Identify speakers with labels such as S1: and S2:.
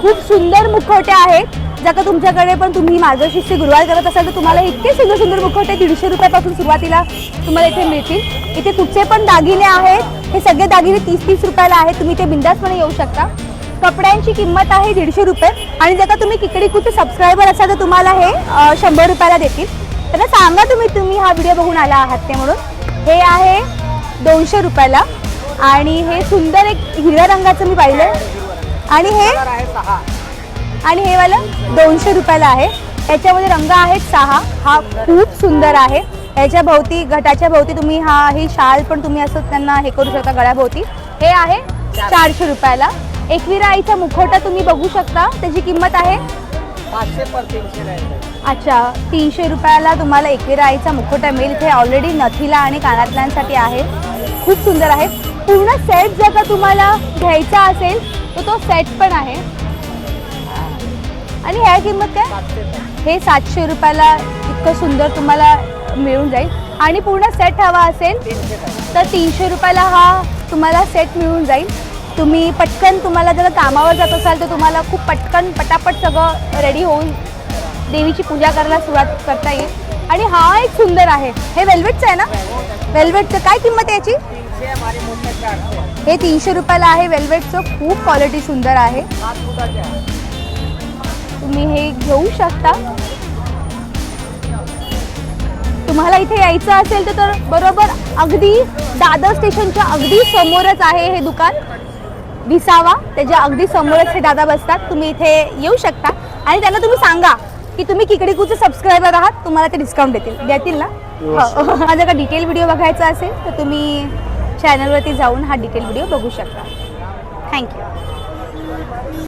S1: खूप सुंदर मुखवटे आहेत. जर का तुमच्याकडे पण तुम्ही मार्गशीर्ष गुरुवार करत असाल तर तुम्हाला इतके सुंदर सुंदर मुखवटे 150 रुपयापासून सुरुवातीला तुम्हाला इथे मिळतील. इथे कुठचे पण दागिने आहेत, हे सगळे दागिने 30-30 रुपयाला आहेत. तुम्ही इथे बिंदासपणे येऊ शकता. कपड्यांची किंमत आहे 150 रुपये आणि जर का तुम्ही किकडी कुठे सबस्क्रायबर असाल तर तुम्हाला हे 100 रुपयाला देतील. त्यांना सांगा तुम्ही हा व्हिडिओ बघून आला आहात ते म्हणून. हे आहे 200 रुपयाला आणि हे सुंदर एक हिरव्या रंगाचं मी पाहिलं आणि हे वाला 200 रुपयाला आहे. याच्यामध्ये रंग आहेत 6. हा खूप सुंदर आहे. याच्या भोवती घटाच्या भोवती तुम्ही ही शाल पण तुम्ही असं त्यांना हे करू शकता गळ्याभोवती. हे आहे 400 रुपयाला. एकविरा आईचा मुखवटा तुम्ही बघू शकता, त्याची किंमत आहे
S2: 500 पर 300.
S1: अच्छा 300 रुपयाला तुम्हाला एकविरा आईचा मुखवटा मिळेल. इथे ऑलरेडी नथीला आणि कानातल्यांसाठी आहे. खूप सुंदर आहे. पूर्ण सेट जर का तुम्हाला घ्यायचा असेल तर तो सेट पण आहे. आणि ह्या किंमत काय? हे 700 रुपयाला इतकं सुंदर तुम्हाला मिळून जाईल. आणि पूर्ण सेट हवा असेल तर 300 रुपयाला हा तुम्हाला सेट मिळून जाईल. तुम्ही पटकन तुम्हाला जर कामावर जात असाल तर तुम्हाला खूप पटकन पटापट सगळं रेडी होऊन देवीची पूजा करायला सुरुवात करता येईल. आणि हा एक सुंदर आहे. हे वेल्वेटचं आहे ना? वेल्वेटचं काय किंमत आहे याची? हे 300 रुपयाला आहे. वेल्वेटचं खूप क्वालिटी सुंदर आहे. तुम्ही हे घेऊ शकता. तुम्हाला इथे यायचं असेल तर बरोबर अगदी दादर स्टेशनच्या अगदी समोरच आहे हे दुकान. विसावा त्याच्या अगदी समोरच हे दादा बसतात. तुम्ही इथे येऊ शकता आणि त्यांना तुम्ही सांगा की तुम्ही किकडीकूचे सबस्क्रायबर आहात, तुम्हाला ते डिस्काउंट देतील ना? हो. माझा का डिटेल व्हिडिओ बघायचा असेल तर तुम्ही चॅनलवरती जाऊन हा डिटेल व्हिडिओ बघू शकता. थँक्यू.